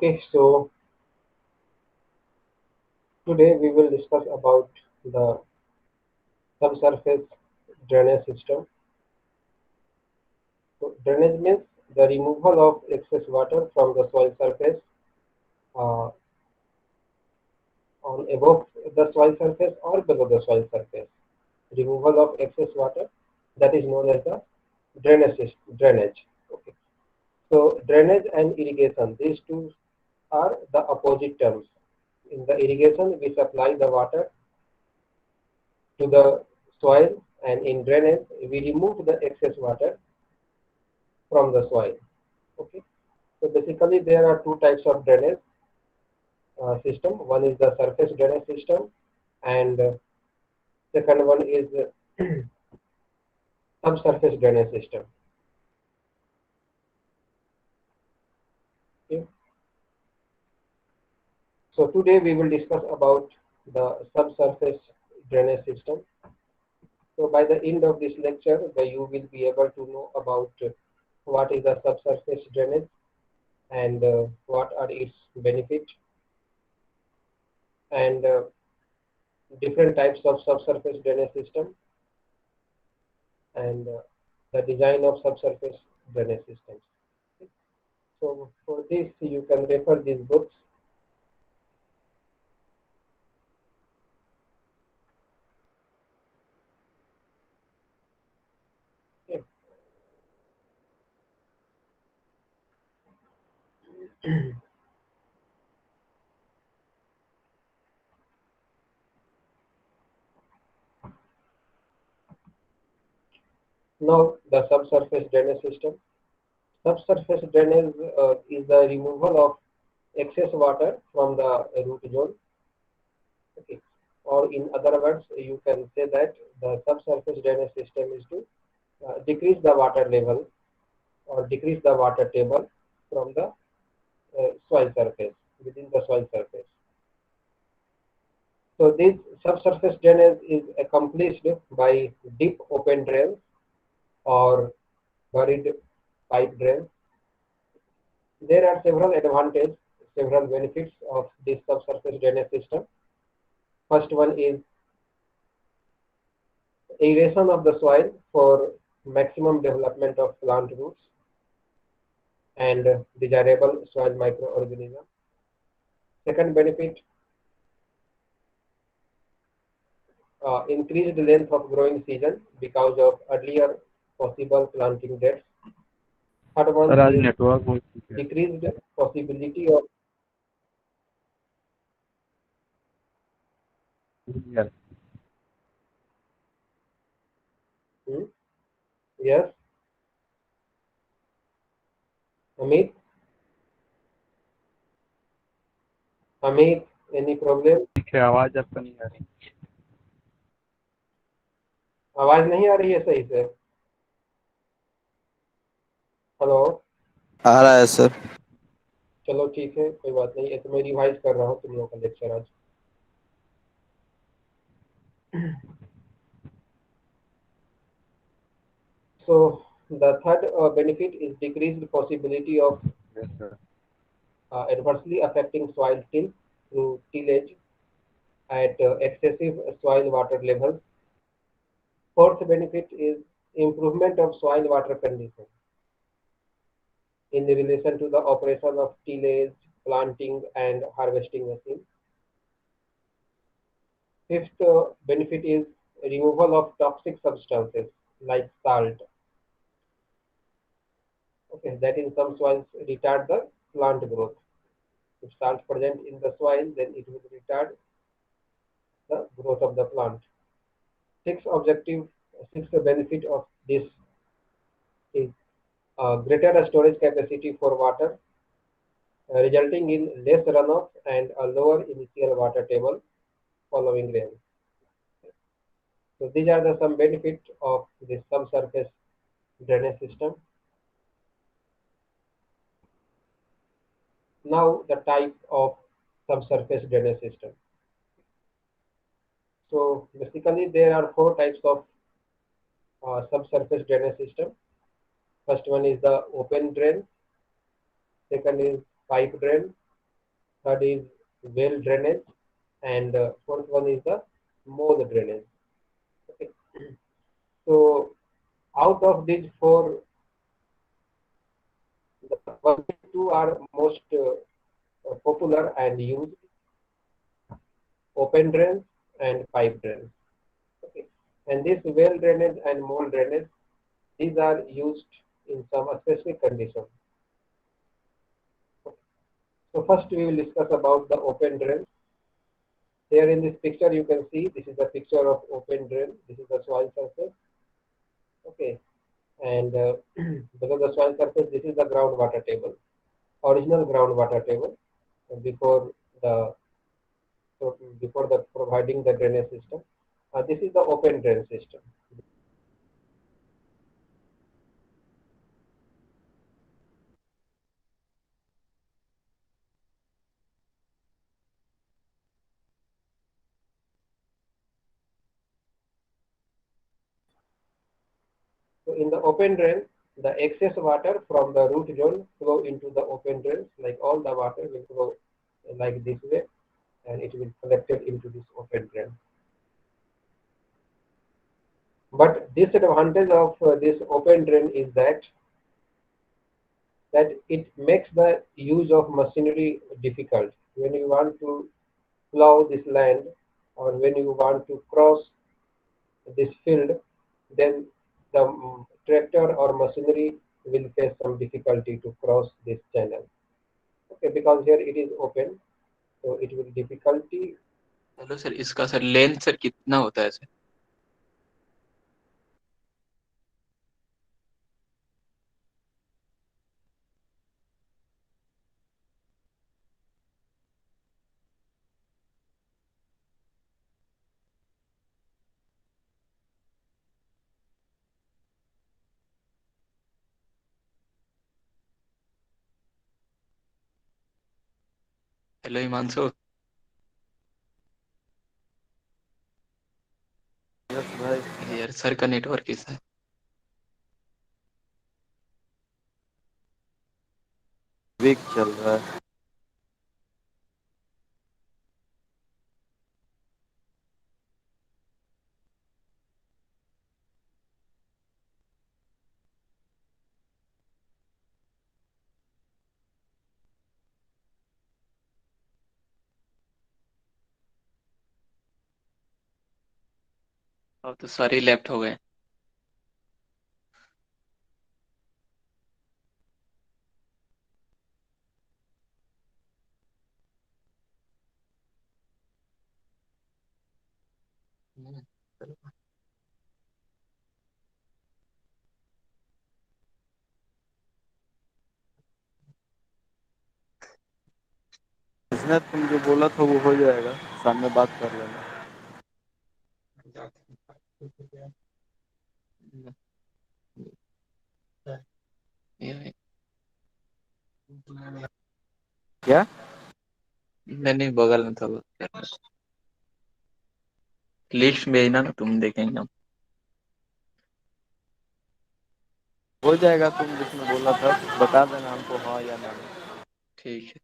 Okay, so today we will discuss about the subsurface drainage system. So drainage means the removal of excess water from the soil surface uh, on above the soil surface or below the soil surface. Removal of excess water, that is known as the drainage. Okay. So drainage and irrigation, these two are the opposite terms. In the irrigation, we supply the water to the soil, and in drainage we remove the excess water from the soil. Okay, so basically there are two types of drainage system. One is the surface drainage system, and second one is subsurface drainage system. Okay, so today we will discuss about the subsurface drainage system. So by the end of this lecture, you will be able to know about what is the subsurface drainage and what are its benefits, and different types of subsurface drainage system, and the design of subsurface drainage systems. So for this you can refer these books. Okay. Now the subsurface drainage system. Subsurface drainage is the removal of excess water from the root zone. Okay. Or in other words, you can say that the subsurface drainage system is to decrease the water level or decrease the water table from the soil surface, within the soil surface. So this subsurface drainage is accomplished by deep open drains or buried pipe drains. There are several advantages, several benefits of this subsurface drainage system. First one is aeration of the soil for maximum development of plant roots and desirable soil microorganisms. Second benefit, increased length of growing season because of earlier possible planting dates. Third sir one आज is network बहुत ठीक है। decreased possibility of Yes. hmm, yes, Amit, Amit, any problem? ठीक है, आवाज आपका नहीं आ रही। आवाज नहीं आ रही है सही से? हेलो, आ रहा है सर। चलो ठीक है, कोई बात नहीं, ये तो मैं रिवाइज कर रहा हूँ तुम लोगों का लेक्चर आज। So the third benefit is decreased possibility of Yes, sir. adversely affecting soil tilt through tillage at excessive soil water levels. Fourth benefit is improvement of soil water condition in relation to the operation of tillage, planting and harvesting machines. Fifth benefit is removal of toxic substances like salt. Okay, that in some soils retard the plant growth. If salt present in the soil, then it will retard the growth of the plant. Sixth benefit of this is greater storage capacity for water, resulting in less runoff and a lower initial water table following rain. So these are the some benefits of this subsurface drainage system. Now the type of subsurface drainage system. So basically there are four types of subsurface drainage system. First one is the open drain. Second is pipe drain. third is well drainage, and fourth one is the mold drainage. Okay. So out of these four, the first two are most popular and used: open drains and pipe drains. Okay. And this well drainage and mold drainage, these are used in some specific conditions. Okay. So first we will discuss about the open drain. Here in this picture you can see this is a picture of open drain. This is the soil surface. Okay. And because the soil surface, this is the groundwater table, original groundwater table before the before the providing the drainage system. This is the open drain system. So in the open drain, the excess water from the root zone flow into the open drains, like all the water will flow like this way, and it will collected into this open drain. But disadvantage of this open drain is that it makes the use of machinery difficult. When you want to plow this land, or when you want to cross this field, then the tractor or machinery will face some difficulty to cross this channel. Okay, because here it is open, so it will difficulty. Hello sir, इसका sir length sir कितना होता है sir? Hello Himanshu. Yes भाई। यार sir का network कैसा है? Week चल रहा है। अब तो सारे लेफ्ट हो गए। इसने तुम जो बोला था वो हो जाएगा, सामने बात कर लेना। क्या? नहीं नहीं, बगल में था वो। लिस्ट भेजना ना, तुम देखेंगे हम। हो जाएगा, तुम जिसने बोला था बता देना हमको, हाँ या नहीं। ठीक है।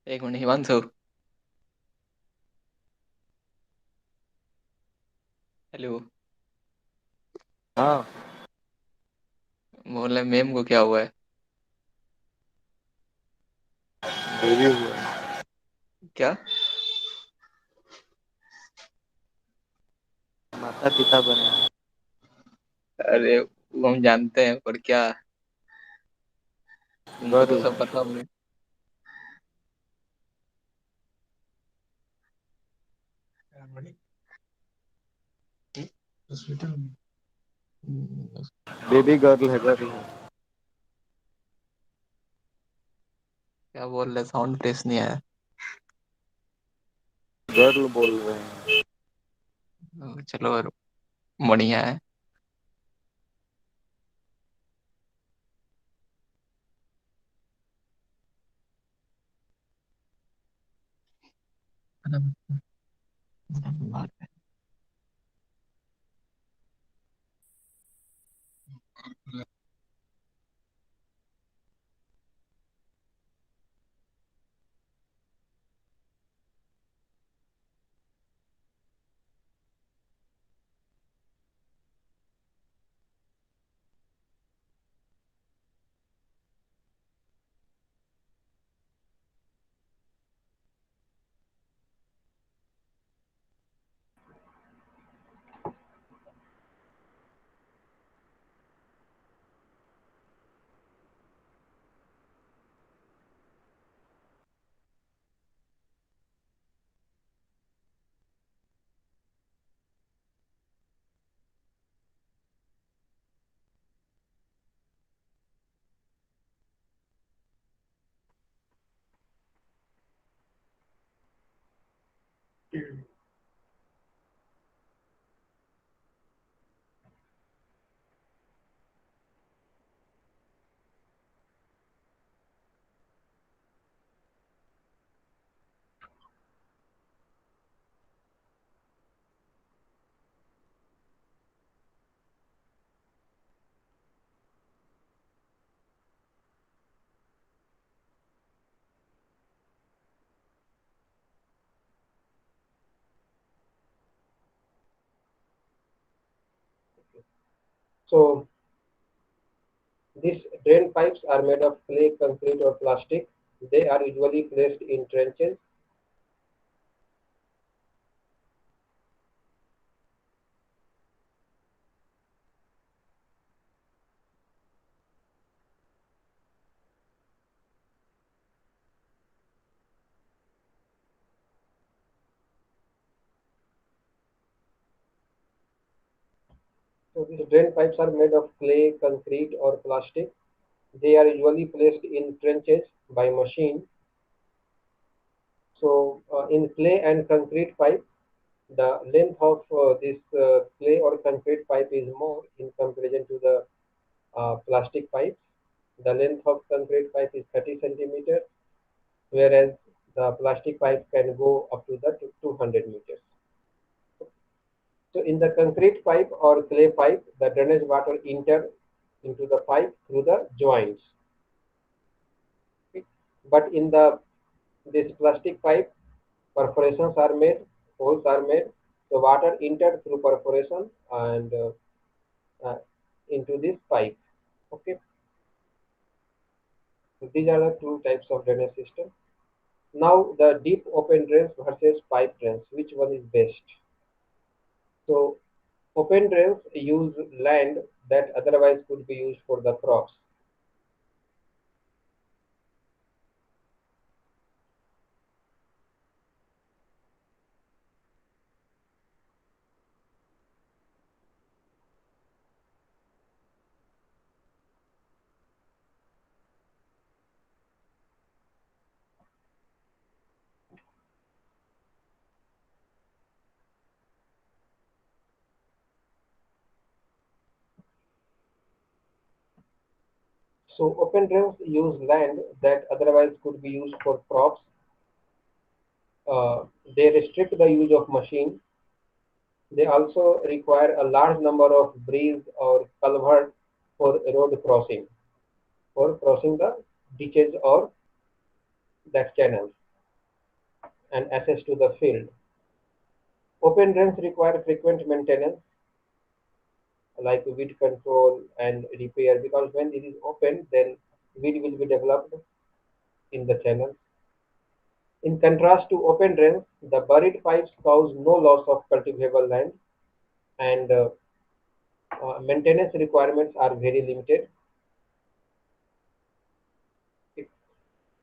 एक मिनट हिमांशु। हेलो। हाँ, बोले मैम को क्या हुआ है? देरी हुआ है। क्या? माता पिता बने। अरे वो हम जानते हैं, पर क्या तुमको तो गर्ल सब पता होगा। बेबी गर्ल है, गर्ल है। क्या बोल रहे, साउंड टेस्ट नहीं आया। गर्ल बोल रहे हैं। चलो और बढ़िया है। So these drain pipes are made of clay, concrete, or plastic. They are usually placed in trenches. So these drain pipes are made of clay, concrete, or plastic. They are usually placed in trenches by machine. So in clay and concrete pipe, the length of this clay or concrete pipe is more in comparison to the plastic pipes. The length of concrete pipe is 30 centimeters, whereas the plastic pipe can go up to the 200 meters. So in the concrete pipe or clay pipe, the drainage water enter into the pipe through the joints. Okay. But in the this plastic pipe, perforations are made, holes are made, so water entered through perforation and uh, into this pipe. Okay, so these are the two types of drainage system. Now the deep open drains versus pipe drains, which one is best? So open drains use land that otherwise could be used for the crops. So open drains use land that otherwise could be used for crops. They restrict the use of machine. They also require a large number of bridges or culverts for road crossing, for crossing the ditches or that channels and access to the field. Open drains require frequent maintenance like weed control and repair, because when it is open then weed will be developed in the channels. In contrast to open drains, the buried pipes cause no loss of cultivable land. and maintenance requirements are very limited.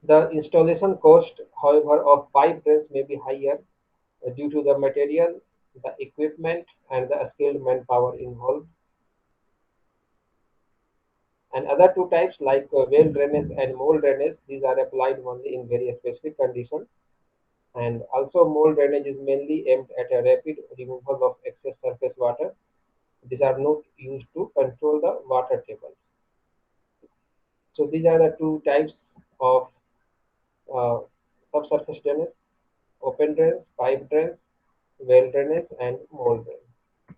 The installation cost, however, of pipe drains may be higher due to the material, the equipment, and the skilled manpower involved. And other two types like well drainage and mold drainage, these are applied only in very specific conditions. And also mold drainage is mainly aimed at a rapid removal of excess surface water. These are not used to control the water table. So these are the two types of uh, subsurface drainage: open drains, pipe drains, well drainage, and mold drainage.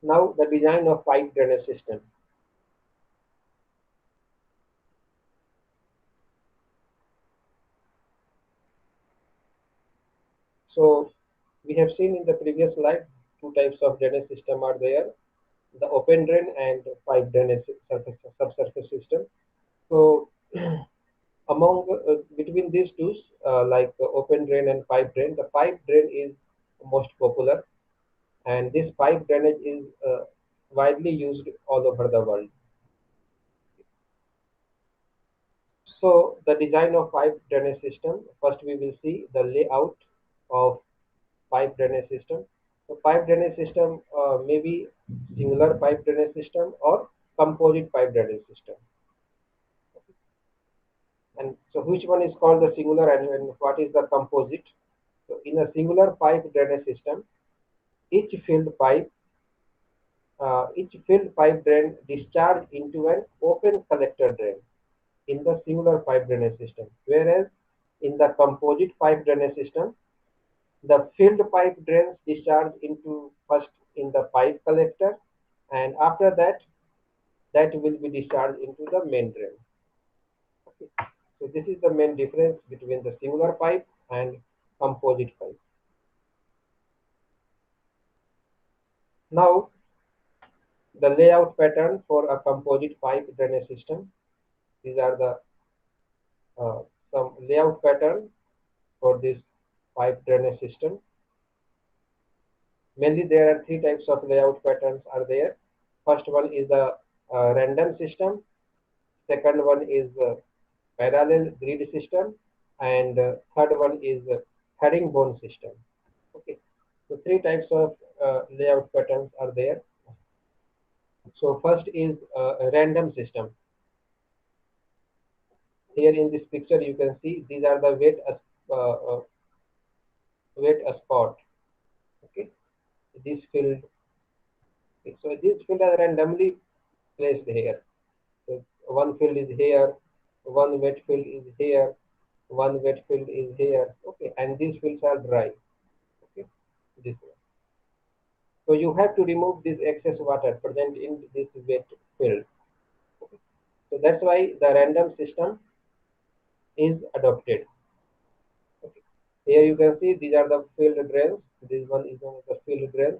Now the design of pipe drainage system. So we have seen in the previous slide two types of drainage system are there: the open drain and pipe drainage subsurface system. So among between these two, like open drain and pipe drain, the pipe drain is most popular, and this pipe drainage is widely used all over the world. So the design of pipe drainage system. First, we will see the layout of pipe drainage system. So pipe drainage system may be singular pipe drainage system or composite pipe drainage system. And so which one is called the singular and what is the composite? So in a singular pipe drainage system, each filled pipe drain discharge into an open collector drain in the singular pipe drainage system. Whereas in the composite pipe drainage system, the filled pipe drains discharge into first in the pipe collector, and after that, that will be discharged into the main drain. Okay. So this is the main difference between the singular pipe and composite pipe. Now, the layout pattern for a composite pipe drainage system. These are the uh, some layout pattern for this pipe drainage system. Mainly, there are three types of layout patterns are there. First one is the random system. Second one is parallel grid system, and third one is herringbone system. Okay, so three types of layout patterns are there. So first is a random system. Here in this picture, you can see these are the wet spot. Okay, this field. Okay, so these field are randomly placed here. So one field is here, one wet field is here, one wet field is here. Okay, and these fields are dry. Okay, this one. So you have to remove this excess water present in this wet field. Okay. So that's why the random system is adopted. Okay. Here you can see these are the field drains. This one is one of the field drains.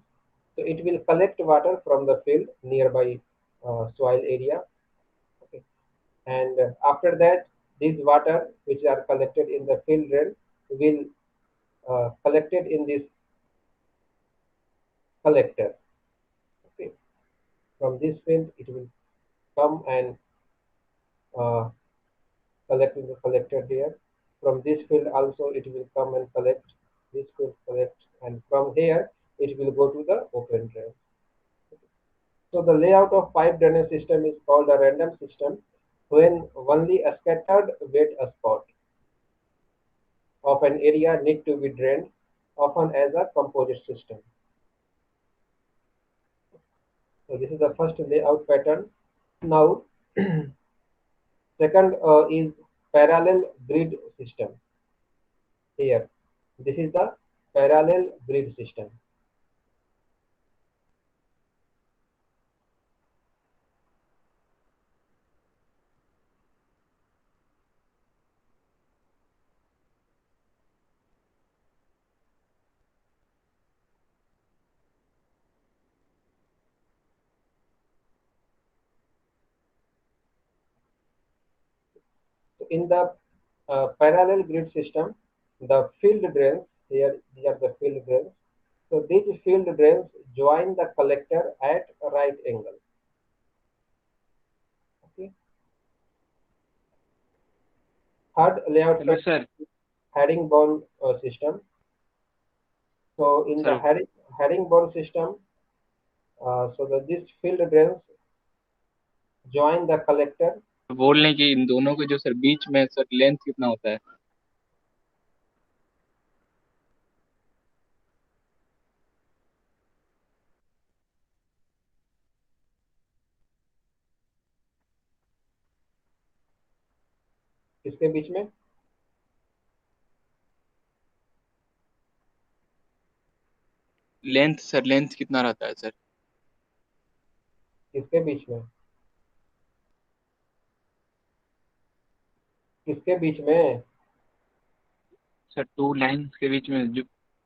So it will collect water from the field nearby soil area. Okay. And after that, these water which are collected in the field drain will collected in this collector. Okay. From this field, it will come and uh, collect in the collector here. From this field also it will come and collect, this field collect, and from here it will go to the open drain. So the layout of pipe drainage system is called a random system when only a scattered wet spot of an area need to be drained, often as a composite system. So this is the first layout pattern. Now second is parallel grid system. Here, this is the parallel grid system. So in the parallel grid system, the field drains, here these are the field drains, So these field drains join the collector at a right angle. Okay. Third layout hello sir herringbone system. So in the sir herringbone system, these field drains join the collector. बोल रहे हैं कि इन दोनों के जो sir बीच में sir length कितना होता है किसके बीच में? लेंथ सर लेंथ कितना रहता है सर किसके बीच में? किसके बीच में? सर टू लाइंस के बीच में जो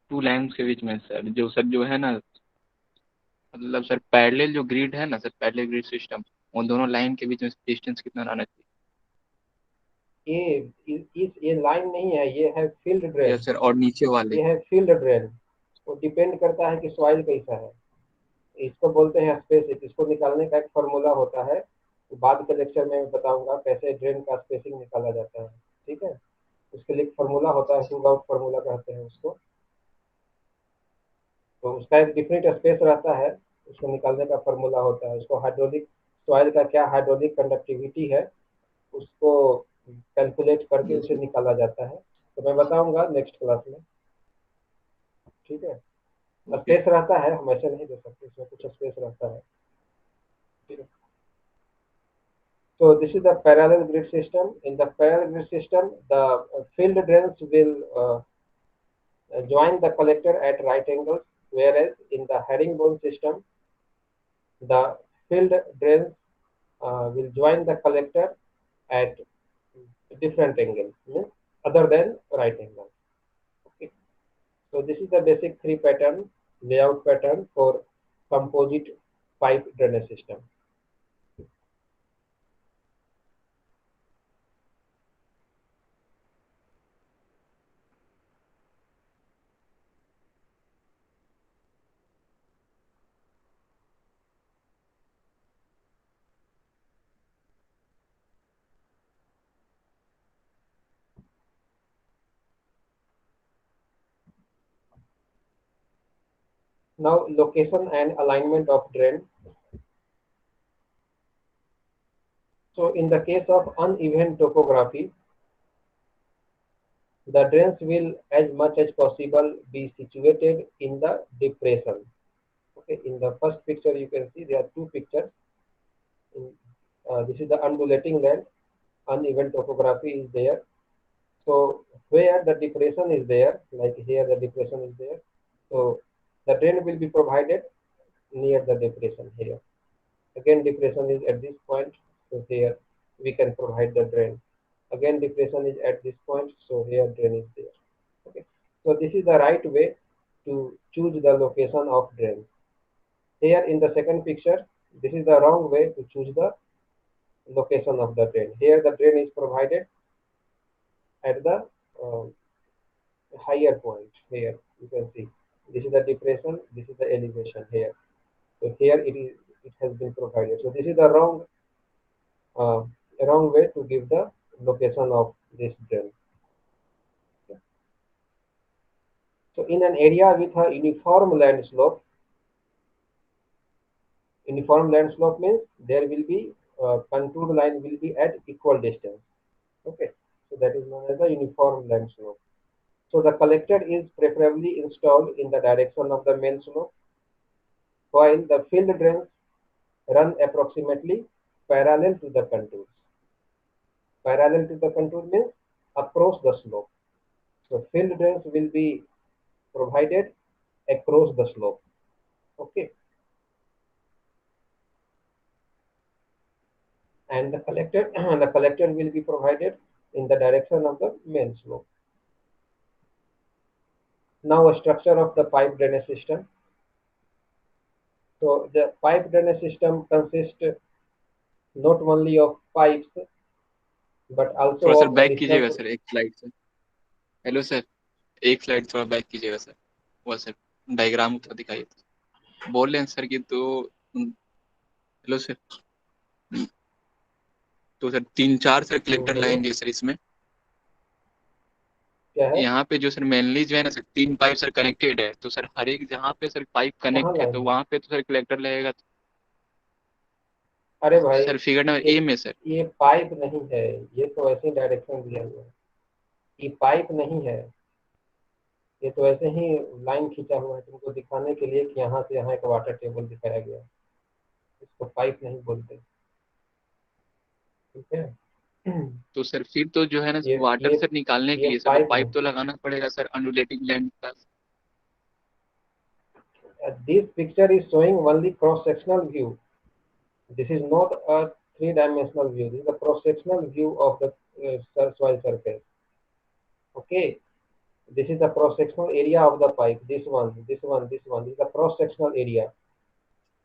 टू लाइंस के बीच में सर जो है ना मतलब सर पैरेलल जो ग्रिड है ना सर पैरेलल ग्रिड सिस्टम उन दोनों लाइन के बीच में डिस्टेंस कितना रहना चाहिए ये लाइन नहीं है, ये है फील्ड ड्रेन। यस सर और नीचे वाले ये है फील्ड ड्रेन। वो डिपेंड करता है कि सॉइल कैसा है। इसको बोलते हैं स्पेसिंग। इसको निकालने का एक फॉर्मूला होता है, बाद के लेक्चर में बताऊंगा कैसे ड्रेन का स्पेसिंग निकाला जाता है। ठीक है, उसके लिए फॉर्मूला होता है, हुग आउट फॉर्मूला कहते हैं उसको। तो उसका एक डिफरेंट स्पेस रहता है, उसको निकालने का फॉर्मूला होता है। उसको हाइड्रोलिक सॉइल का क्या हाइड्रोलिक कंडक्टिविटी है उसको कैलकुलेट करके यस उसे निकाला जाता है। तो मैं बताऊंगा नेक्स्ट क्लास में। ठीक है, ओके स्पेस रहता है, हम ऐसे नहीं दे सकते, इसमें कुछ स्पेस रहता है। ठीक है। So this is the parallel grid system. In the parallel grid system, the field drains will join the collector at right angles, whereas in the herringbone system, the field drains will join the collector at different angles, means other than right angle. Okay. So this is the basic three pattern layout pattern for composite pipe drainage system. Now location and alignment of drain. So in the case of uneven topography, the drains will as much as possible be situated in the depression. Okay, in the first picture you can see there are two pictures. This is the undulating land, uneven topography is there. So where the depression is there, like here the depression is there, so the drain will be provided near the depression here. Again depression is at this point, so here we can provide the drain. Again depression is at this point, so here drain is there. Okay, so this is the right way to choose the location of drain. Here in the second picture, this is the wrong way to choose the location of the drain. Here the drain is provided at the higher point. Here you can see this is the depression, this is the elevation here. So here it has been provided. So this is the uh, wrong way to give the location of this drain. So in an area with a uniform land slope means there will be contour line will be at equal distance. Okay, so that is known as the uniform land slope. So the collector is preferably installed in the direction of the main slope, while the field drains run approximately parallel to the contours. Parallel to the contour means across the slope. So field drains will be provided across the slope. Okay. And the collector the collector will be provided in the direction of the main slope. Now a structure of the pipe drainage system. So the pipe drainage system consists not only of pipes but also थोड़ा sir of back कीजिएगा additional. Sir एक slide से hello sir एक slide थोड़ा back कीजिएगा sir वो sir diagram तो दिखाइए। बोल रहे हैं सर कि तो हेलो सर, तो सर 3-4 सर कलेक्टर बोलिए लाइन है सर इसमें। क्या है, यहाँ पे जो सर मेनली जो है ना सर 3 पाइप सर कनेक्टेड है, तो सर हर एक जहाँ पे सर पाइप कहाँ कनेक्ट है लाइन तो है? वहाँ पे तो सर कलेक्टर लगेगा। अरे भाई, सर फिगर नंबर ये ए में सर। ये पाइप नहीं है, ये तो ऐसे ही डायरेक्शन दिया हुआ है, ये पाइप नहीं है, ये तो ऐसे ही लाइन खींचा हुआ है तुमको दिखाने के लिए कि यहाँ से यहाँ एक वाटर टेबल दिखाया गया है। इसको पाइप नहीं बोलते, ठीक है। तो सर फिर तो जो है ना ये वाटर ये सर निकालने के ये लिए सर वो पाइप पाइप नहीं। तो लगाना पड़ेगा सर अनरिलेटेड लैंड का। This picture is showing only cross-sectional view. This is not a three-dimensional view. This is a cross-sectional view of the soil surface. Okay, this is the cross-sectional area of the pipe. This one, this one, this one. This is the cross-sectional area.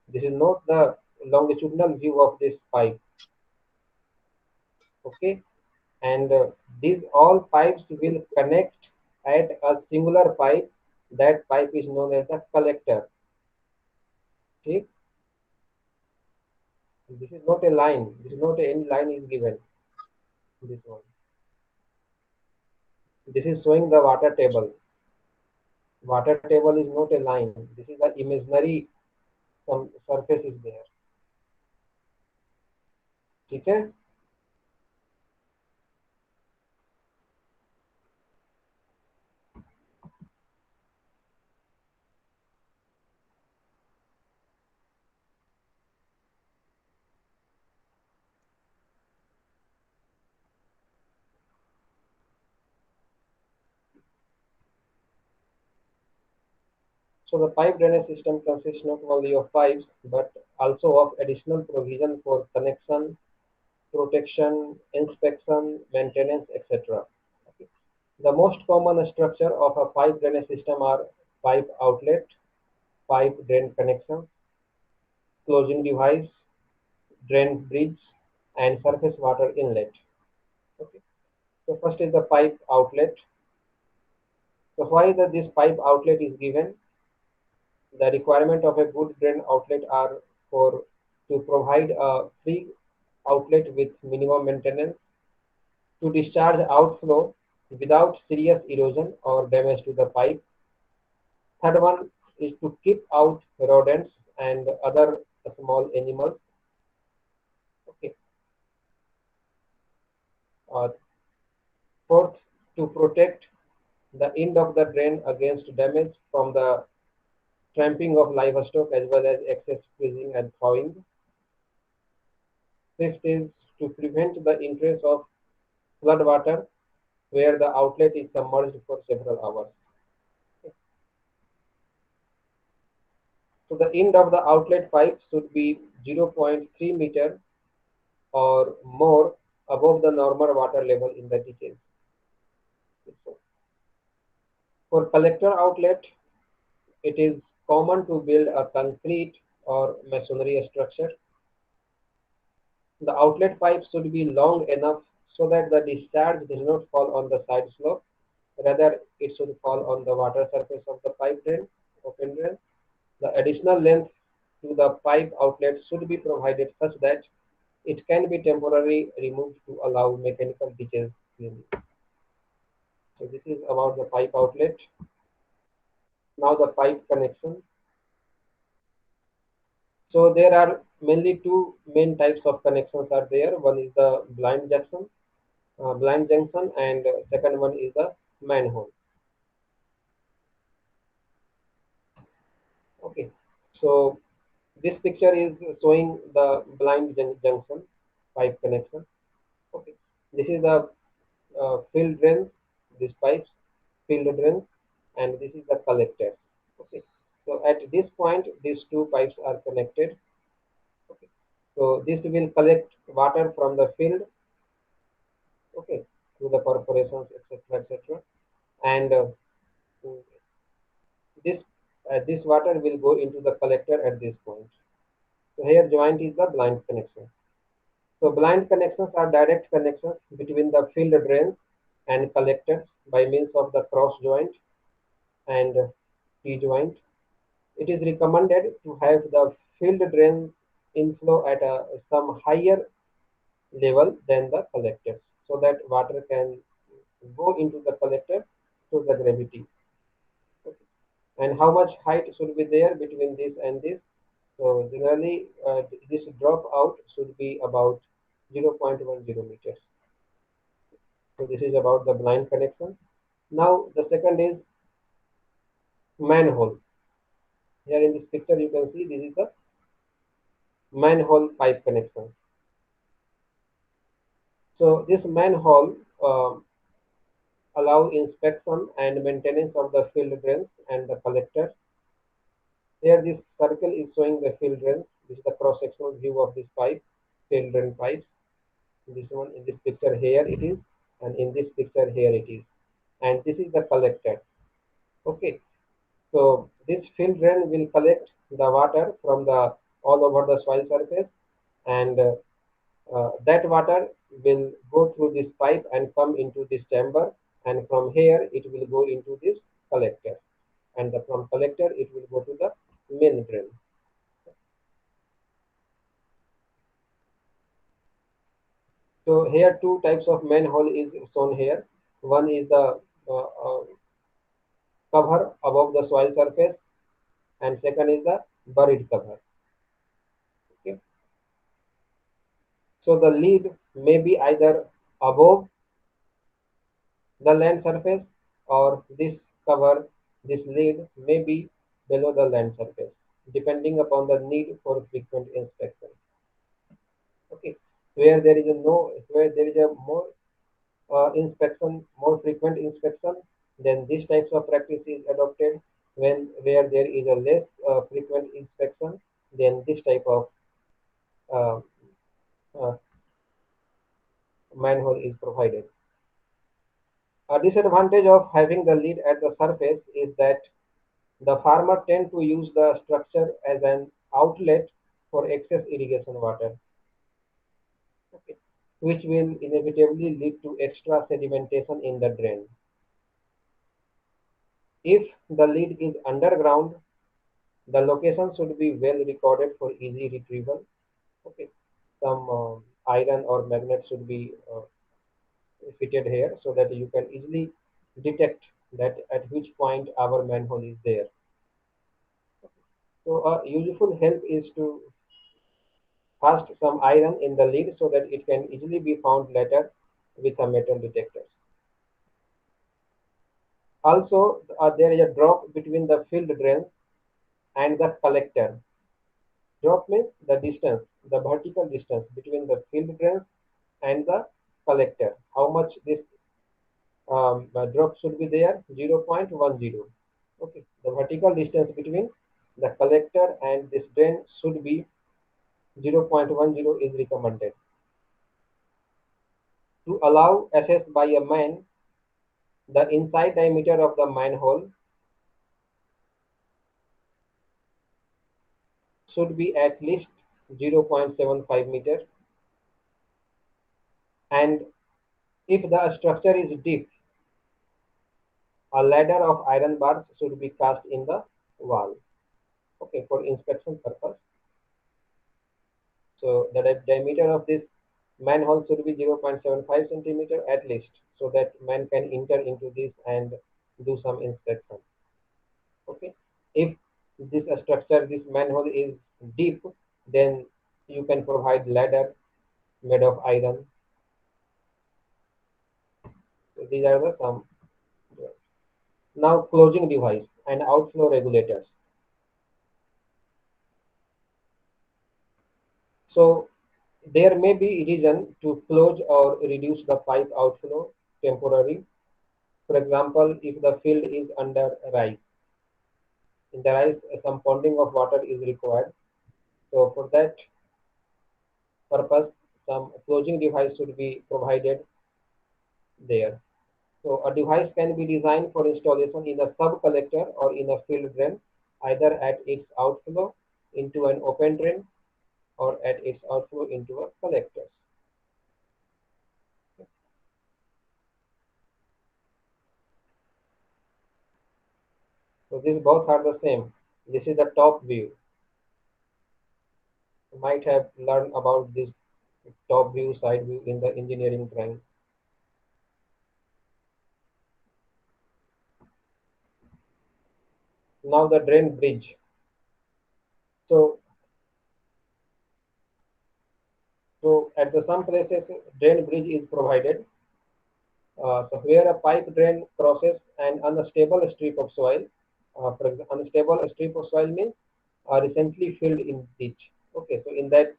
This is not the longitudinal view of this pipe. Okay, and these all pipes will connect at a singular pipe. That pipe is known as the collector. Okay, this is not a line. This is not any line is given. This one. This is showing the water table. Water table is not a line. This is the imaginary some surface is there. ठीक है? So the pipe drainage system consists not only of pipes but also of additional provision for connection, protection, inspection, maintenance, etc. Okay. The most common structure of a pipe drainage system are pipe outlet, pipe drain connection, closing device, drain bridge, and surface water inlet. Okay. So first is the pipe outlet. So why this pipe outlet is given? The requirement of a good drain outlet are for to provide a free outlet with minimum maintenance, to discharge outflow without serious erosion or damage to the pipe. Third one is to keep out rodents and other small animals. Okay. Uh, Fourth, to protect the end of the drain against damage from the tramping of livestock as well as excess freezing and thawing. Fifth is to prevent the entrance of flood water where the outlet is submerged for several hours. So the end of the outlet pipe should be 0.3 meter or more above the normal water level in the ditches. For collector outlet, it is common to build a concrete or masonry structure. The outlet pipe should be long enough so that the discharge does not fall on the side slope. Rather, it should fall on the water surface of the pipe drain, open drain. The additional length to the pipe outlet should be provided such that it can be temporarily removed to allow mechanical ditches cleaning. So this is about the pipe outlet. Now the pipe connection. So there are mainly two main types of connections are there. One is the blind junction, and second one is the manhole. Okay, so this picture is showing the blind junction pipe connection. Okay, this is the field drain, this pipes, field drain, and this is the collector. Okay, so at this point, these two pipes are connected. Okay, so this will collect water from the field. Okay, through the perforations, etc., etc., and this this water will go into the collector at this point. So here joint is the blind connection. So blind connections are direct connections between the field drains and collectors by means of the cross joint and T joint. it is recommended to have the field drain inflow at some higher level than the collector, so that water can go into the collector through the gravity. Okay. And how much height should be there between this and this? So generally, this dropout should be about 0.10 meters. So this is about the blind connection. Now the second is manhole. Here in this picture you can see this is the manhole pipe connection. So this manhole allow inspection and maintenance of the field drains and the collectors. Here this circle is showing the field drains. This is the cross-sectional view of this pipe, field drain pipes. This one in this picture here it is, and in this picture here it is. And this is the collector. Okay. So this field drain will collect the water from the all over the soil surface, and that water will go through this pipe and come into this chamber, and from here it will go into this collector, and from collector it will go to the main drain. So here two types of manhole is shown here. One is the cover above the soil surface, and second is the buried cover. Okay. So the lid may be either above the land surface, or this cover, this lid may be below the land surface, depending upon the need for frequent inspection. Okay, where there is a more inspection, more frequent inspection, then these types of practice is adopted. Where there is a less frequent inspection, then this type of uh, uh, manhole is provided. A disadvantage of having the lid at the surface is that the farmer tend to use the structure as an outlet for excess irrigation water, okay, which will inevitably lead to extra sedimentation in the drain. If the lid is underground, the location should be well recorded for easy retrieval. Okay, some iron or magnet should be fitted here so that you can easily detect that at which point our manhole is there. So a useful help is to cast some iron in the lid so that it can easily be found later with a metal detector. Also, there is a drop between the field drain and the collector. Drop means the distance, the vertical distance between the field drains and the collector. How much this drop should be there? 0.10. Okay, the vertical distance between the collector and this drain should be 0.10 is recommended. To allow access by a man, the inside diameter of the manhole should be at least 0.75 meter, and if the structure is deep, a ladder of iron bars should be cast in the wall, okay, for inspection purpose. So the diameter of this manhole should be 0.75 centimeter at least, so that man can enter into this and do some inspection. Okay, if this structure, this manhole is deep, then you can provide ladder made of iron. So these are the some. Now closing device and outflow regulators. So there may be reason to close or reduce the pipe outflow temporarily. For example, if the field is under rise, in the rise some ponding of water is required. So for that purpose, some closing device should be provided there. So a device can be designed for installation in a sub-collector or in a field drain, either at its outflow into an open drain or at its outflow into a collector. So these both are the same. This is the top view. You might have learned about this top view, side view in the engineering drawing. Now the drain bridge. So, so at some places, drain bridge is provided. So where a pipe drain crosses an unstable strip of soil, for example, unstable strip of soil means recently filled in ditch. Okay, so in that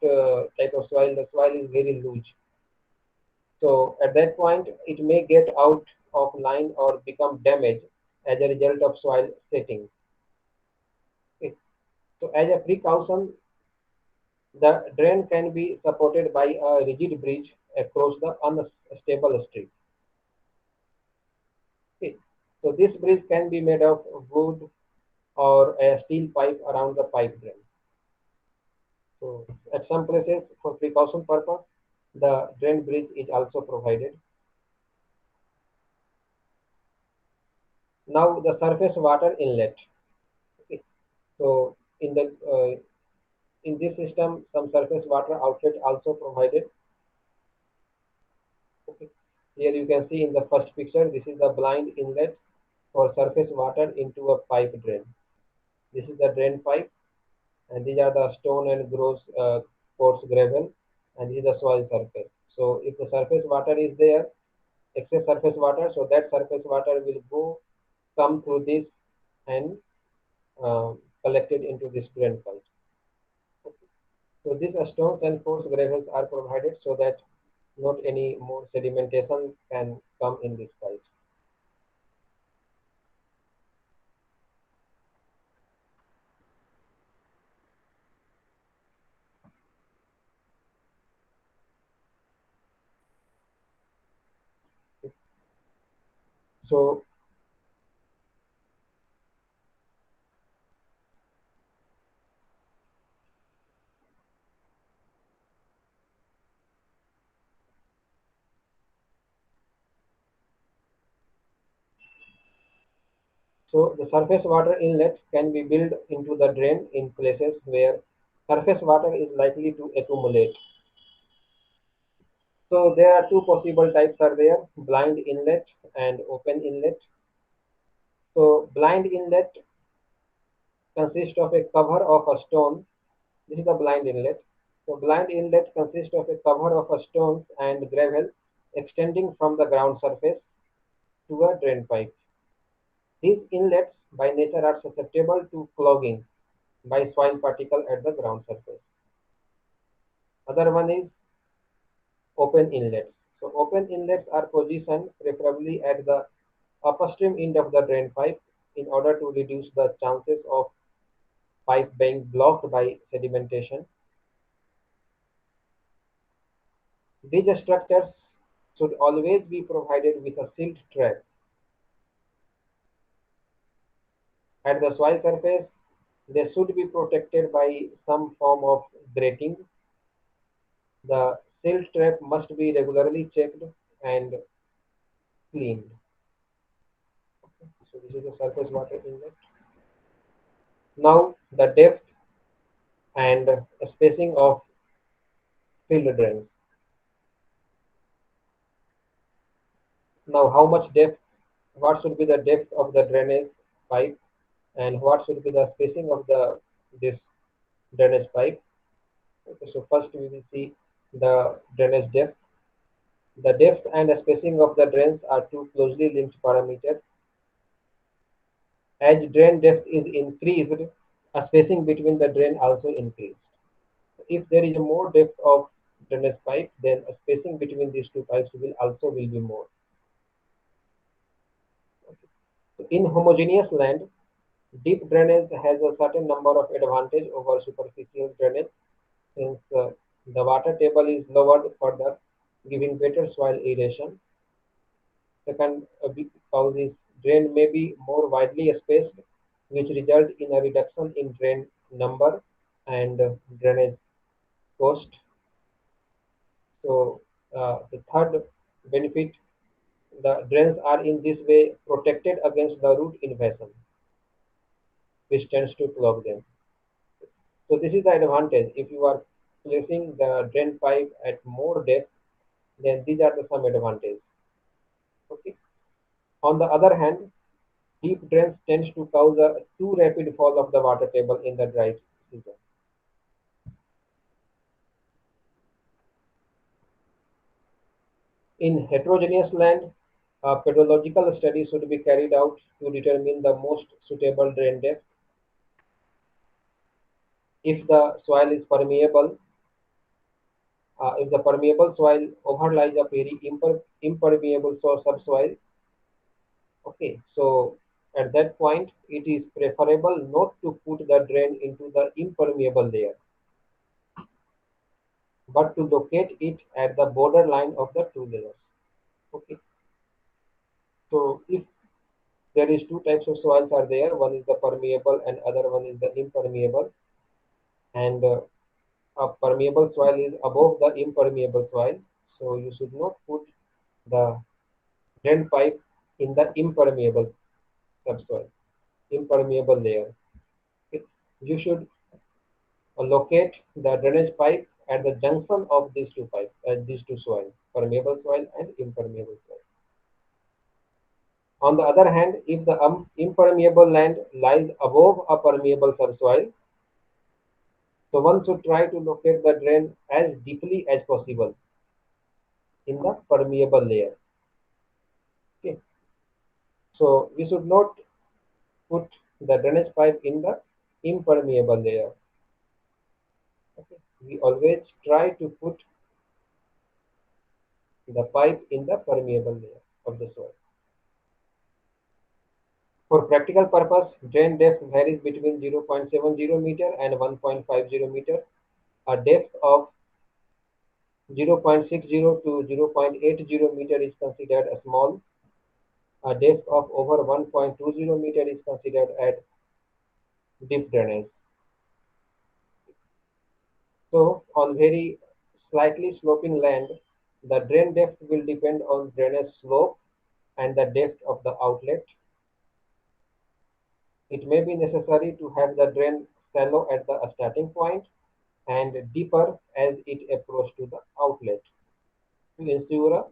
type of soil, the soil is very loose. So at that point, it may get out of line or become damaged as a result of soil setting. Okay. So as a precaution, the drain can be supported by a rigid bridge across the unstable strip. Okay. So this bridge can be made of wood or a steel pipe around the pipe drain. So at some places, for precaution purpose, the drain bridge is also provided. Now the surface water inlet. Okay. So in this system, some surface water outlet also provided. Okay. Here you can see in the first picture, this is the blind inlet for surface water into a pipe drain. This is the drain pipe, and these are the stone and coarse gravel, and this is the soil surface. So if the surface water is there, excess surface water, so that surface water will come through this and collected into this drain pipe. Okay. So these stones and coarse gravels are provided so that not any more sedimentation can come in this pipe. So So the surface water inlet can be built into the drain in places where surface water is likely to accumulate. So there are two possible types are there, blind inlet and open inlet. So blind inlet consists of a cover of a stone. This is the blind inlet. So blind inlet consists of a cover of a stones and gravel extending from the ground surface to a drain pipe. These inlets by nature are susceptible to clogging by soil particle at the ground surface. Other one is open inlets. So open inlets are positioned preferably at the upstream end of the drain pipe in order to reduce the chances of pipe being blocked by sedimentation. These structures should always be provided with a silt trap. At the soil surface, they should be protected by some form of grating. The silt trap must be regularly checked and cleaned. So this is the surface water inlet. Now the depth and spacing of field drains. Now how much depth, what should be the depth of the drainage pipe and what should be the spacing of this drainage pipe. Okay, so first we will see the drainage depth. The depth and spacing of the drains are two closely linked parameters. As drain depth is increased, a spacing between the drain also increased. If there is more depth of drainage pipe, then a spacing between these two pipes will be more. Okay. So in homogeneous land, deep drainage has a certain number of advantage over superficial drainage since the water table is lowered further, giving better soil aeration. Second big cause is drain may be more widely spaced, which result in a reduction in drain number and drainage cost. So the third benefit, the drains are in this way protected against the root invasion. which tends to clog them. So this is the advantage. If you are placing the drain pipe at more depth, then these are the some advantages. Okay. On the other hand, deep drains tends to cause a too rapid fall of the water table in the dry season. In heterogeneous land, a pedological study should be carried out to determine the most suitable drain depth. If the soil is permeable, if the permeable soil overlies a very impermeable subsoil, okay, so at that point it is preferable not to put the drain into the impermeable layer, but to locate it at the border line of the two layers. Okay, so if there is two types of soils are there, one is the permeable and other one is the impermeable, and a permeable soil is above the impermeable soil, so you should not put the drain pipe in the impermeable subsoil, impermeable layer. Okay. You should locate the drainage pipe at the junction of these two soils, permeable soil and impermeable soil. On the other hand, if the impermeable land lies above a permeable subsoil, so one should try to locate the drain as deeply as possible in the permeable layer. Okay. So we should not put the drainage pipe in the impermeable layer. Okay. We always try to put the pipe in the permeable layer of the soil. For practical purpose, drain depth varies between 0.70 meter and 1.50 meter. A depth of 0.60 to 0.80 meter is considered a small. A depth of over 1.20 meter is considered at deep drainage. So, on very slightly sloping land, the drain depth will depend on drainage slope and the depth of the outlet. It may be necessary to have the drain shallow at the starting point and deeper as it approaches to the outlet to ensure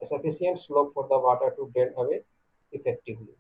a sufficient slope for the water to drain away effectively.